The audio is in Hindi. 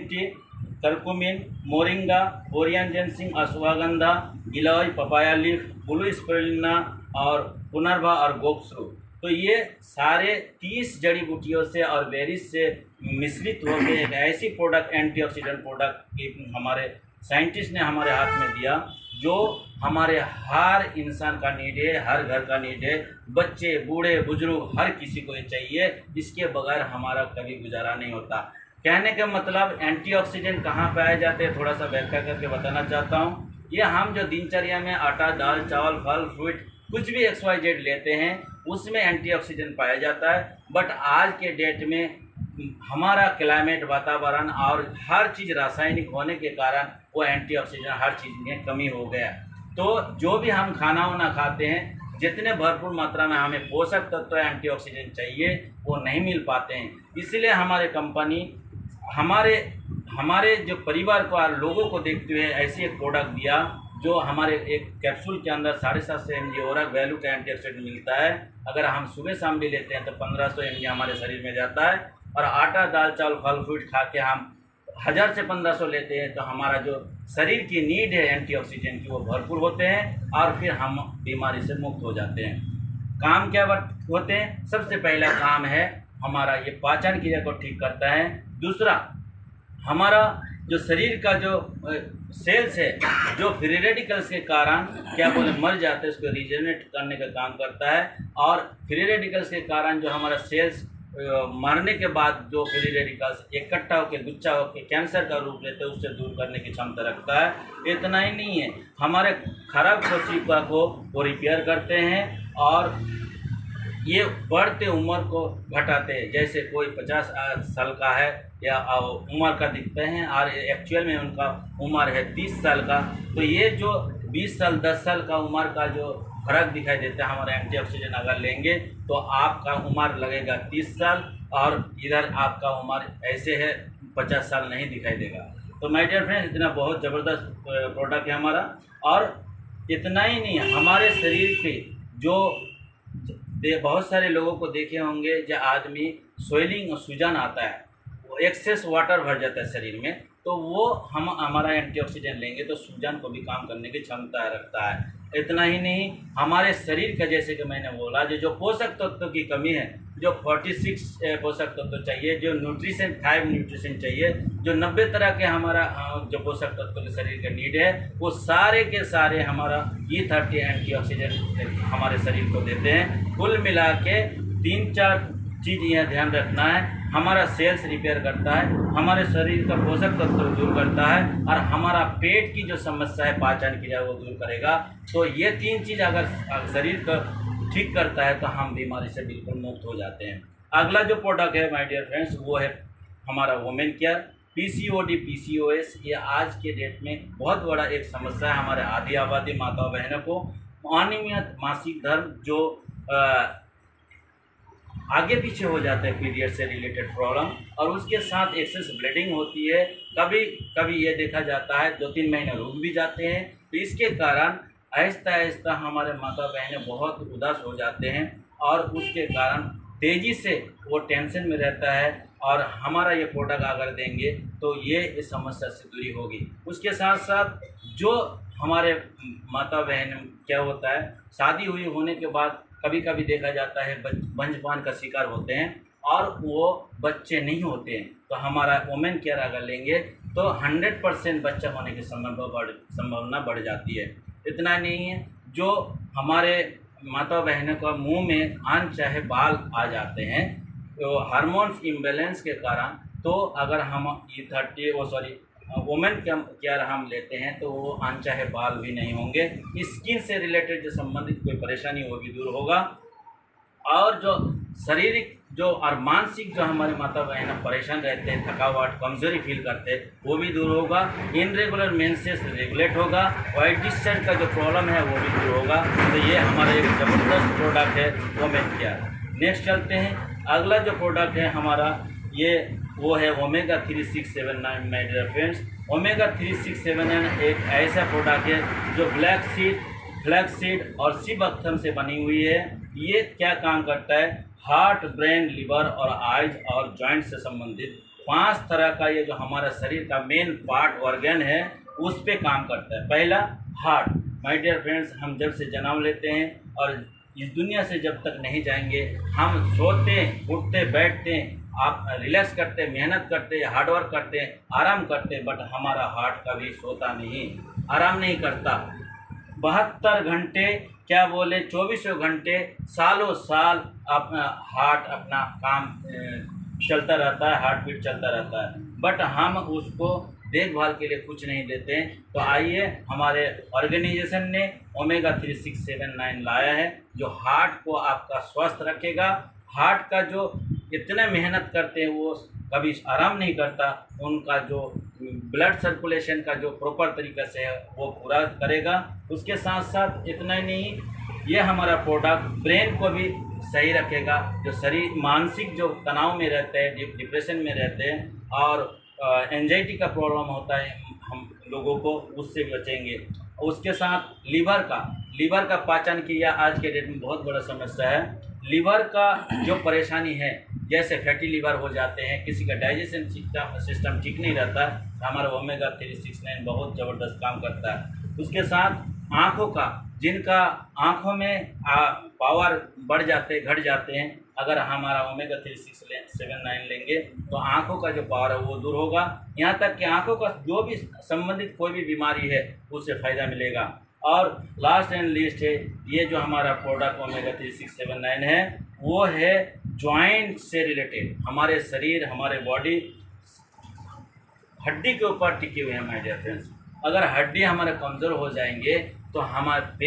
T, curcumin, moringa, Korean ginseng, ashwagandha, giloy, papaya leaf, blue spirulina और पुनर्वा और गोक्सरू। तो ये सारे 30 जड़ी बूटियों से और बेरीज से मिश्रित होकर एक ऐसी प्रोडक्ट, एंटीऑक्सीडेंट प्रोडक्ट की हमारे साइंटिस्ट ने हमारे हाथ में दिया, जो हमारे हर इंसान का नीड है, हर घर का नीड है। बच्चे, बूढ़े, बुजुर्ग, हर किसी को ये चाहिए। इसके बगैर हमारा कभी गुजारा नहीं होता। कहने का मतलब एंटीऑक्सीडेंट कहाँ पाए जाते हैं, थोड़ा सा व्याख्या करके बताना चाहता हूँ। ये हम जो दिनचर्या में आटा, दाल, चावल, फल, फ्रूट कुछ भी XYZ लेते हैं, उसमें एंटीऑक्सीडेंट पाया जाता है। बट आज के डेट में हमारा क्लाइमेट, वातावरण और हर चीज़ रासायनिक होने के कारण वो एंटीऑक्सीडेंट हर चीज़ में कमी हो गया। तो जो भी हम खाना वाना खाते हैं, जितने भरपूर मात्रा में हमें पोषक तत्व एंटीऑक्सीडेंट चाहिए, वो नहीं मिल पाते हैं। इसलिए हमारे कंपनी हमारे जो परिवार को और लोगों को देखते हुए ऐसी एक प्रोडक्ट दिया, जो हमारे एक कैप्सूल के अंदर 750 mg ओरल वैल्यू का एंटीऑक्सीडेंट मिलता है। अगर हम सुबह शाम भी लेते हैं तो 1500 mg हमारे शरीर में जाता है। और आटा, दाल, चावल, फल फ्रूट खा के हम 1000 से 1500 लेते हैं, तो हमारा जो शरीर की नीड है एंटीऑक्सीडेंट की, वो भरपूर होते हैं और फिर हम बीमारी से मुक्त हो जाते हैं। काम क्या होते हैं? सबसे पहला काम है हमारा ये पाचन क्रिया को ठीक करता है। दूसरा, हमारा जो शरीर का जो सेल्स है, जो फ्री रेडिकल्स के कारण क्या बोले मर जाते हैं, उसको रिजेनरेट करने का काम करता है। और फ्री रेडिकल्स के कारण जो हमारा सेल्स मरने के बाद जो फ्री रेडिकल्स इकट्ठा होकर, गुच्छा होकर कैंसर का रूप लेते हैं, उससे दूर करने की क्षमता रखता है। इतना ही नहीं है, हमारे खराब कोशिका को वो रिपेयर करते हैं और ये बढ़ते उम्र को घटाते हैं। जैसे कोई 50 साल का है या उम्र का दिखते हैं और एक्चुअल में उनका उम्र है 30 साल का, तो ये जो 20 साल 10 साल का उम्र का जो फर्क दिखाई देता है, हमारा एंटीऑक्सीडेंट अगर लेंगे तो आपका उम्र लगेगा 30 साल और इधर आपका उम्र ऐसे है 50 साल नहीं दिखाई देगा। तो माय डियर फ्रेंड्स, इतना बहुत ज़बरदस्त प्रोडक्ट है हमारा। और इतना ही नहीं, हमारे शरीर पे जो बहुत सारे लोगों को देखे होंगे, जो आदमी स्वेलिंग और सूजन आता है, वो एक्सेस वाटर भर जाता है शरीर में, तो वो हमारा एंटीऑक्सीडेंट लेंगे तो सूजन को भी काम करने की क्षमता रखता है। इतना ही नहीं, हमारे शरीर का, जैसे कि मैंने बोला, जो पोषक तत्वों की कमी है, जो 46 पोषक तत्व चाहिए, जो न्यूट्रिशन 5 न्यूट्रिशन चाहिए, जो 90 तरह के हमारा जो पोषक तत्व के शरीर का नीड है, वो सारे के सारे हमारा E30 एंटीऑक्सीडेंट हमारे शरीर को देते हैं। कुल मिला के 3-4 चीज़ यह ध्यान रखना है। हमारा सेल्स रिपेयर करता है, हमारे शरीर का पोषक तत्व दूर करता है और हमारा पेट की जो समस्या है, पाचन क्रिया, वो दूर करेगा। तो ये 3 चीज़ अगर शरीर का ठीक करता है तो हम बीमारी से बिल्कुल मुक्त हो जाते हैं। अगला जो प्रोडक्ट है माय डियर फ्रेंड्स, वो है हमारा वुमेन केयर। PCOD, PCOS ये आज के डेट में बहुत बड़ा एक समस्या है हमारे आधी आबादी माताओं बहनों को। अनियमित मासिक धर्म जो आगे पीछे हो जाता है, पीरियड से रिलेटेड प्रॉब्लम, और उसके साथ एक्सेस ब्लीडिंग होती है। कभी कभी ये देखा जाता है 2-3 महीने रुक भी जाते हैं। तो इसके कारण आहिस्ता आहिस्ता हमारे माता बहनें बहुत उदास हो जाते हैं और उसके कारण तेज़ी से वो टेंशन में रहता है। और हमारा ये प्रोडक्ट अगर देंगे तो ये इस समस्या से दूरी होगी। उसके साथ साथ जो हमारे माता बहन क्या होता है, शादी होने के बाद कभी कभी देखा जाता है बंजपान का शिकार होते हैं और वो बच्चे नहीं होते हैं। तो हमारा वुमेन केयर अगर लेंगे तो 100% बच्चा होने की संभावना बढ़ जाती है। इतना नहीं है, जो हमारे माता बहनों का मुंह में अनचाहे बाल आ जाते हैं, तो हार्मोन्स इम्बैलेंस के कारण, तो अगर हम वुमेन केयर हम लेते हैं तो वो अनचाहे बाल भी नहीं होंगे। स्किन से रिलेटेड जो संबंधित कोई परेशानी वो भी दूर होगा। और जो शारीरिक जो और मानसिक जो हमारे माता बहन परेशान रहते हैं, थकावट, कमजोरी फील करते हैं, वो भी दूर होगा। इनरेगुलर मेंसेस रेगुलेट होगा। वाइट डिस्चार्ज का जो प्रॉब्लम है वो भी दूर होगा। तो ये हमारा एक ज़बरदस्त प्रोडक्ट है वुमेन केयर। नेक्स्ट चलते हैं, अगला जो प्रोडक्ट है हमारा वो है omega 3679 my dear friends. Omega 3679 एक ऐसा प्रोडक्ट है जो फ्लैक्स सीड और सीबकथम से बनी हुई है। ये क्या काम करता है? हार्ट, ब्रेन, लिवर और आइज और जॉइंट से संबंधित 5 तरह का ये जो हमारा शरीर का मेन पार्ट ऑर्गन है उस पे काम करता है। पहला हार्ट। माय डियर फ्रेंड्स, हम जब से जन्म लेते हैं और इस दुनिया से जब तक नहीं जाएंगे, हम सोते उठते बैठते, आप रिलैक्स करते, मेहनत करते, हार्डवर्क करते, आराम करते, बट हमारा हार्ट कभी सोता नहीं, आराम नहीं करता। 72 घंटे क्या बोले 24 घंटे सालों साल अपना हार्ट अपना काम चलता रहता है, हार्ट बीट चलता रहता है, बट हम उसको देखभाल के लिए कुछ नहीं देते हैं। तो आइए, हमारे ऑर्गेनाइजेशन ने ओमेगा 3 6 7 9 लाया है जो हार्ट को आपका स्वस्थ रखेगा। हार्ट का जो इतने मेहनत करते हैं वो कभी आराम नहीं करता, उनका जो ब्लड सर्कुलेशन का जो प्रॉपर तरीक़े से है वो पूरा करेगा। उसके साथ साथ इतना ही नहीं, ये हमारा प्रोडक्ट ब्रेन को भी सही रखेगा। जो शरीर मानसिक जो तनाव में रहते हैं, डिप्रेशन में रहते हैं और एंजाइटी का प्रॉब्लम होता है हम लोगों को, उससे बचेंगे। उसके साथ लीवर का पाचन क्रिया आज के डेट में बहुत बड़ा समस्या है। लीवर का जो परेशानी है, जैसे फैटी लीवर हो जाते हैं, किसी का डाइजेशन सिस्टम ठीक नहीं रहता, हमारा ओमेगा 3 6 9 बहुत ज़बरदस्त काम करता है। उसके साथ आँखों का, जिनका आँखों में पावर बढ़ जाते घट जाते हैं, अगर हमारा ओमेगा 3 6 7 9 लेंगे तो आँखों का जो पावर है वो दूर होगा। यहाँ तक कि आँखों का जो भी संबंधित कोई भी बीमारी है उससे फ़ायदा मिलेगा। और लास्ट एंड लीस्ट है, ये जो हमारा प्रोडक्ट ओमेगा 3 6 7 9 है वो है जॉइंट से रिलेटेड। हमारे शरीर, हमारे बॉडी हड्डी के ऊपर टिके हुए हैं माय डियर फ्रेंड्स। अगर हड्डी हमारे कमज़ोर हो जाएंगे तो हमारे